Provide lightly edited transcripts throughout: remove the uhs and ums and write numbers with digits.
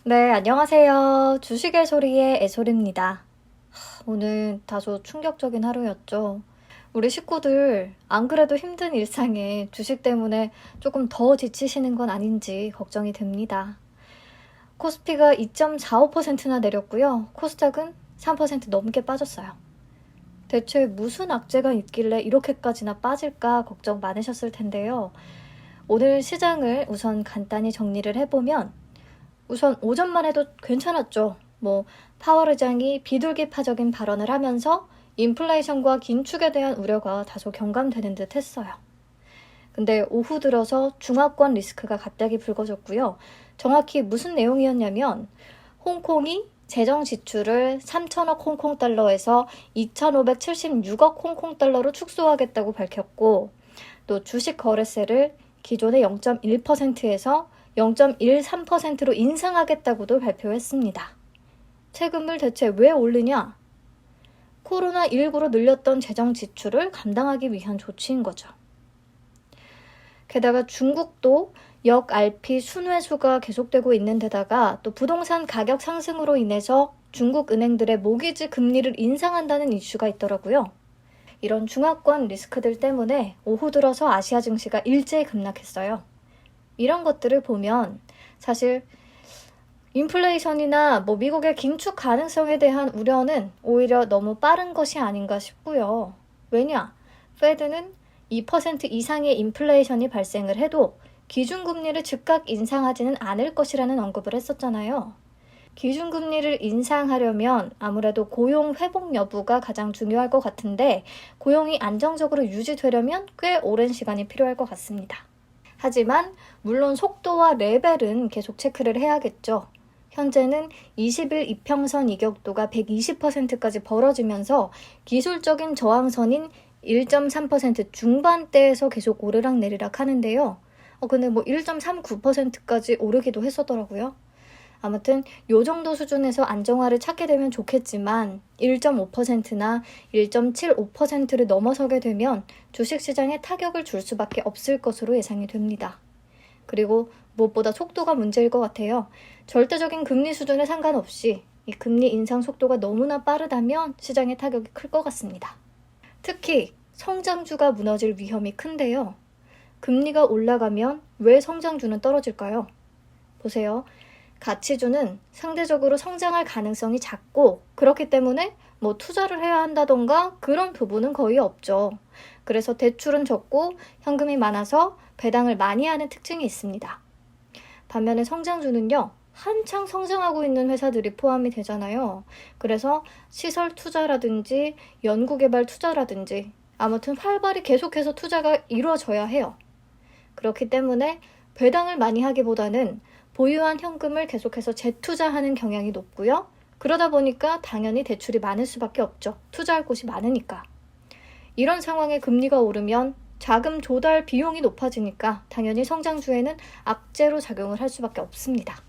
네, 안녕하세요. 주식의 소리의 애솔입니다. 오늘 다소 충격적인 하루였죠. 우리 식구들 안 그래도 힘든 일상에 주식 때문에 조금 더 지치시는 건 아닌지 걱정이 됩니다. 코스피가 2.45%나 내렸고요. 코스닥은 3% 넘게 빠졌어요. 대체 무슨 악재가 있길래 이렇게까지나 빠질까 걱정 많으셨을 텐데요. 오늘 시장을 우선 간단히 정리를 해보면 우선 오전만 해도 괜찮았죠. 파월 의장이 비둘기파적인 발언을 하면서 인플레이션과 긴축에 대한 우려가 다소 경감되는 듯 했어요. 근데 오후 들어서 중화권 리스크가 갑자기 불거졌고요. 정확히 무슨 내용이었냐면 홍콩이 재정 지출을 3천억 홍콩 달러에서 2,576억 홍콩 달러로 축소하겠다고 밝혔고, 또 주식 거래세를 기존의 0.1%에서 0.13%로 인상하겠다고도 발표했습니다. 세금을 대체 왜 올리냐? 코로나19로 늘렸던 재정 지출을 감당하기 위한 조치인 거죠. 게다가 중국도 역RP 순회수가 계속되고 있는 데다가 또 부동산 가격 상승으로 인해서 중국 은행들의 모기지 금리를 인상한다는 이슈가 있더라고요. 이런 중화권 리스크들 때문에 오후 들어서 아시아 증시가 일제히 급락했어요. 이런 것들을 보면 사실 인플레이션이나 미국의 긴축 가능성에 대한 우려는 오히려 너무 빠른 것이 아닌가 싶고요. 왜냐? 페드는 2% 이상의 인플레이션이 발생을 해도 기준금리를 즉각 인상하지는 않을 것이라는 언급을 했었잖아요. 기준금리를 인상하려면 아무래도 고용 회복 여부가 가장 중요할 것 같은데 고용이 안정적으로 유지되려면 꽤 오랜 시간이 필요할 것 같습니다. 하지만 물론 속도와 레벨은 계속 체크를 해야겠죠. 현재는 20일 이평선 이격도가 120%까지 벌어지면서 기술적인 저항선인 1.3% 중반대에서 계속 오르락 내리락 하는데요. 근데 1.39%까지 오르기도 했었더라고요. 아무튼 요 정도 수준에서 안정화를 찾게 되면 좋겠지만 1.5%나 1.75%를 넘어서게 되면 주식시장에 타격을 줄 수밖에 없을 것으로 예상이 됩니다. 그리고 무엇보다 속도가 문제일 것 같아요. 절대적인 금리 수준에 상관없이 이 금리 인상 속도가 너무나 빠르다면 시장의 타격이 클 것 같습니다. 특히 성장주가 무너질 위험이 큰데요. 금리가 올라가면 왜 성장주는 떨어질까요? 보세요. 가치주는 상대적으로 성장할 가능성이 작고 그렇기 때문에 투자를 해야 한다던가 그런 부분은 거의 없죠. 그래서 대출은 적고 현금이 많아서 배당을 많이 하는 특징이 있습니다. 반면에 성장주는요. 한창 성장하고 있는 회사들이 포함이 되잖아요. 그래서 시설 투자라든지 연구개발 투자라든지 아무튼 활발히 계속해서 투자가 이루어져야 해요. 그렇기 때문에 배당을 많이 하기보다는 보유한 현금을 계속해서 재투자하는 경향이 높고요. 그러다 보니까 당연히 대출이 많을 수밖에 없죠. 투자할 곳이 많으니까. 이런 상황에 금리가 오르면 자금 조달 비용이 높아지니까 당연히 성장주에는 악재로 작용을 할 수밖에 없습니다.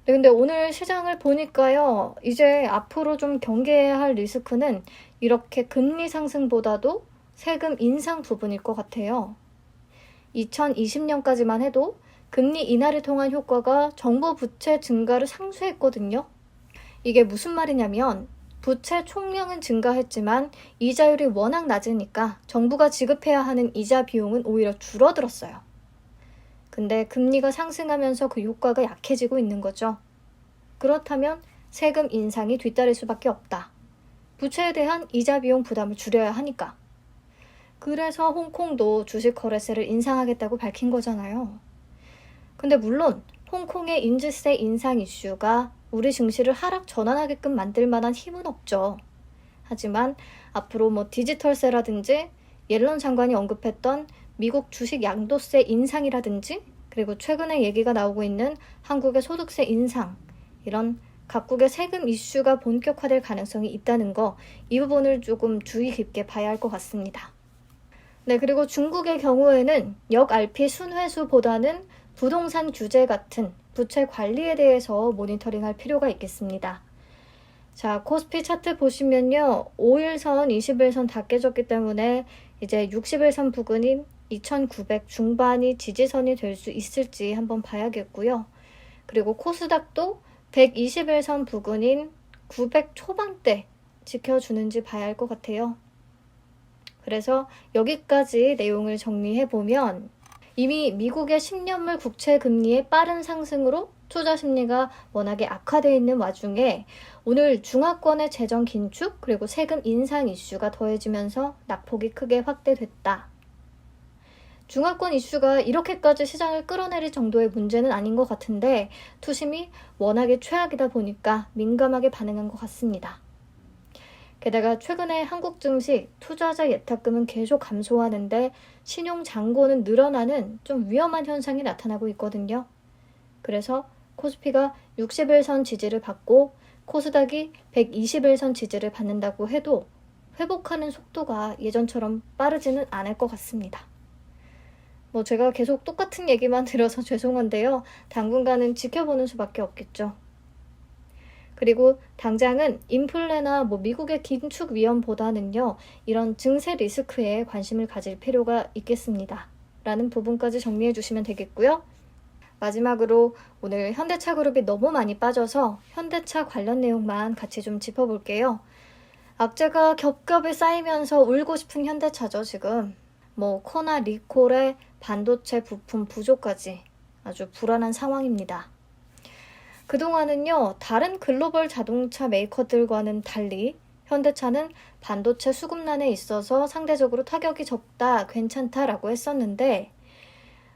네, 근데 오늘 시장을 보니까요. 이제 앞으로 좀 경계해야 할 리스크는 이렇게 금리 상승보다도 세금 인상 부분일 것 같아요. 2020년까지만 해도 금리 인하를 통한 효과가 정부 부채 증가를 상쇄했거든요. 이게 무슨 말이냐면 부채 총량은 증가했지만 이자율이 워낙 낮으니까 정부가 지급해야 하는 이자 비용은 오히려 줄어들었어요. 근데 금리가 상승하면서 그 효과가 약해지고 있는 거죠. 그렇다면 세금 인상이 뒤따를 수밖에 없다. 부채에 대한 이자 비용 부담을 줄여야 하니까. 그래서 홍콩도 주식 거래세를 인상하겠다고 밝힌 거잖아요. 근데 물론 홍콩의 인지세 인상 이슈가 우리 증시를 하락 전환하게끔 만들 만한 힘은 없죠. 하지만 앞으로 디지털세라든지 옐런 장관이 언급했던 미국 주식 양도세 인상이라든지 그리고 최근에 얘기가 나오고 있는 한국의 소득세 인상 이런 각국의 세금 이슈가 본격화될 가능성이 있다는 거 이 부분을 조금 주의 깊게 봐야 할 것 같습니다. 네, 그리고 중국의 경우에는 역RP 순회수보다는 부동산 규제 같은 부채 관리에 대해서 모니터링할 필요가 있겠습니다. 자, 코스피 차트 보시면요. 5일선, 20일선 다 깨졌기 때문에 이제 60일선 부근인 2900 중반이 지지선이 될 수 있을지 한번 봐야겠고요. 그리고 코스닥도 121선 부근인 900 초반대 지켜주는지 봐야 할 것 같아요. 그래서 여기까지 내용을 정리해보면 이미 미국의 10년물 국채 금리의 빠른 상승으로 투자 심리가 워낙에 악화되어 있는 와중에 오늘 중화권의 재정 긴축 그리고 세금 인상 이슈가 더해지면서 낙폭이 크게 확대됐다. 중화권 이슈가 이렇게까지 시장을 끌어내릴 정도의 문제는 아닌 것 같은데 투심이 워낙에 최악이다 보니까 민감하게 반응한 것 같습니다. 게다가 최근에 한국 증시 투자자 예탁금은 계속 감소하는데 신용 잔고는 늘어나는 좀 위험한 현상이 나타나고 있거든요. 그래서 코스피가 60일선 지지를 받고 코스닥이 120일선 지지를 받는다고 해도 회복하는 속도가 예전처럼 빠르지는 않을 것 같습니다. 제가 계속 똑같은 얘기만 들어서 죄송한데요. 당분간은 지켜보는 수밖에 없겠죠. 그리고 당장은 인플레나 미국의 긴축 위험보다는요. 이런 증세 리스크에 관심을 가질 필요가 있겠습니다. 라는 부분까지 정리해 주시면 되겠고요. 마지막으로 오늘 현대차 그룹이 너무 많이 빠져서 현대차 관련 내용만 같이 좀 짚어볼게요. 악재가 겹겹이 쌓이면서 울고 싶은 현대차죠, 지금. 코나 리콜에 반도체 부품 부족까지 아주 불안한 상황입니다. 그동안은요, 다른 글로벌 자동차 메이커들과는 달리 현대차는 반도체 수급난에 있어서 상대적으로 타격이 적다, 괜찮다라고 했었는데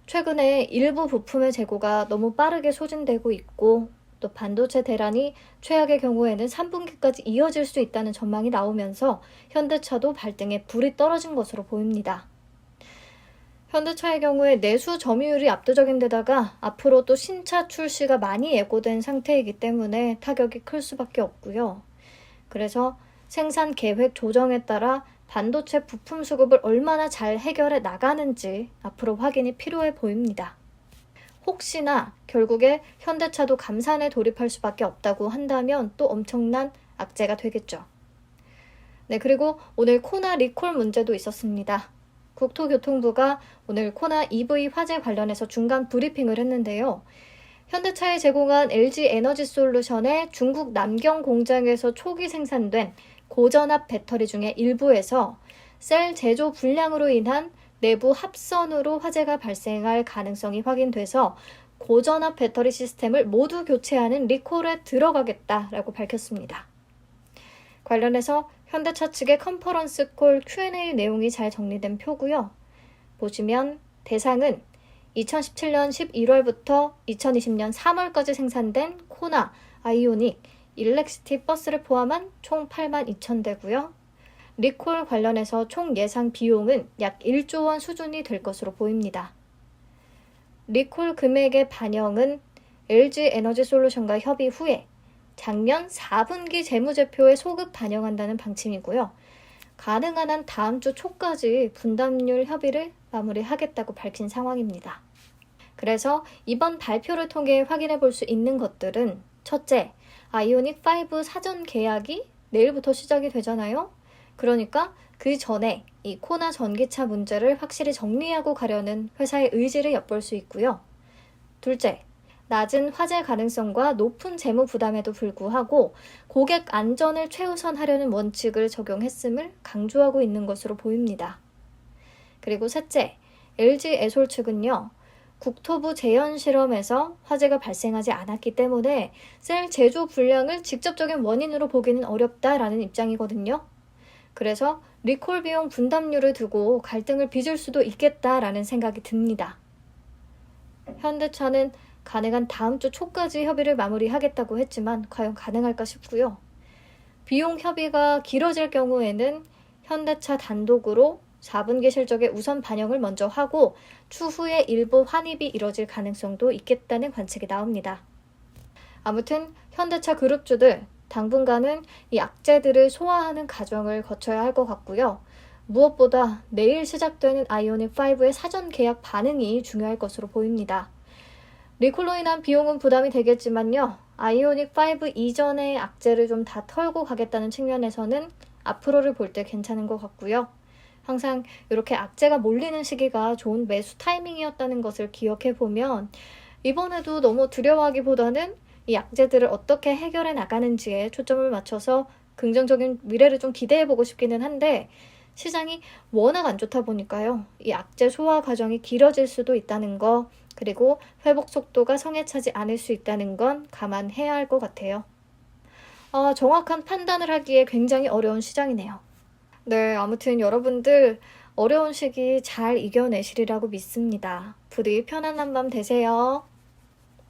최근에 일부 부품의 재고가 너무 빠르게 소진되고 있고 또 반도체 대란이 최악의 경우에는 3분기까지 이어질 수 있다는 전망이 나오면서 현대차도 발등에 불이 떨어진 것으로 보입니다. 현대차의 경우에 내수 점유율이 압도적인 데다가 앞으로 또 신차 출시가 많이 예고된 상태이기 때문에 타격이 클 수밖에 없고요. 그래서 생산 계획 조정에 따라 반도체 부품 수급을 얼마나 잘 해결해 나가는지 앞으로 확인이 필요해 보입니다. 혹시나 결국에 현대차도 감산에 돌입할 수밖에 없다고 한다면 또 엄청난 악재가 되겠죠. 네, 그리고 오늘 코나 리콜 문제도 있었습니다. 국토교통부가 오늘 코나 EV 화재 관련해서 중간 브리핑을 했는데요. 현대차에 제공한 LG 에너지솔루션의 중국 남경 공장에서 초기 생산된 고전압 배터리 중에 일부에서 셀 제조 불량으로 인한 내부 합선으로 화재가 발생할 가능성이 확인돼서 고전압 배터리 시스템을 모두 교체하는 리콜에 들어가겠다라고 밝혔습니다. 관련해서 현대차 측의 컨퍼런스 콜 Q&A 내용이 잘 정리된 표고요. 보시면 대상은 2017년 11월부터 2020년 3월까지 생산된 코나, 아이오닉, 일렉시티 버스를 포함한 총 82,000대고요. 리콜 관련해서 총 예상 비용은 약 1조 원 수준이 될 것으로 보입니다. 리콜 금액의 반영은 LG 에너지솔루션과 협의 후에 작년 4분기 재무제표에 소급 반영한다는 방침이고요. 가능한 한 다음 주 초까지 분담률 협의를 마무리하겠다고 밝힌 상황입니다. 그래서 이번 발표를 통해 확인해 볼 수 있는 것들은 첫째, 아이오닉 5 사전 계약이 내일부터 시작이 되잖아요. 그러니까 그 전에 이 코나 전기차 문제를 확실히 정리하고 가려는 회사의 의지를 엿볼 수 있고요. 둘째, 낮은 화재 가능성과 높은 재무 부담에도 불구하고 고객 안전을 최우선하려는 원칙을 적용했음을 강조하고 있는 것으로 보입니다. 그리고 셋째, LG 에솔 측은요. 국토부 재현 실험에서 화재가 발생하지 않았기 때문에 셀 제조 불량을 직접적인 원인으로 보기는 어렵다라는 입장이거든요. 그래서 리콜 비용 분담률을 두고 갈등을 빚을 수도 있겠다라는 생각이 듭니다. 현대차는 가능한 다음 주 초까지 협의를 마무리하겠다고 했지만 과연 가능할까 싶고요. 비용 협의가 길어질 경우에는 현대차 단독으로 4분기 실적에 우선 반영을 먼저 하고 추후에 일부 환입이 이뤄질 가능성도 있겠다는 관측이 나옵니다. 아무튼 현대차 그룹주들 당분간은 이 악재들을 소화하는 과정을 거쳐야 할 것 같고요. 무엇보다 내일 시작되는 아이오닉 5의 사전 계약 반응이 중요할 것으로 보입니다. 리콜로 인한 비용은 부담이 되겠지만요. 아이오닉 5 이전의 악재를 좀 다 털고 가겠다는 측면에서는 앞으로를 볼 때 괜찮은 것 같고요. 항상 이렇게 악재가 몰리는 시기가 좋은 매수 타이밍이었다는 것을 기억해 보면 이번에도 너무 두려워하기보다는 이 약재들을 어떻게 해결해 나가는지에 초점을 맞춰서 긍정적인 미래를 좀 기대해보고 싶기는 한데 시장이 워낙 안 좋다 보니까요. 이 약재 소화 과정이 길어질 수도 있다는 거, 그리고 회복 속도가 성에 차지 않을 수 있다는 건 감안해야 할 것 같아요. 정확한 판단을 하기에 굉장히 어려운 시장이네요. 네, 아무튼 여러분들 어려운 시기 잘 이겨내시리라고 믿습니다. 부디 편안한 밤 되세요.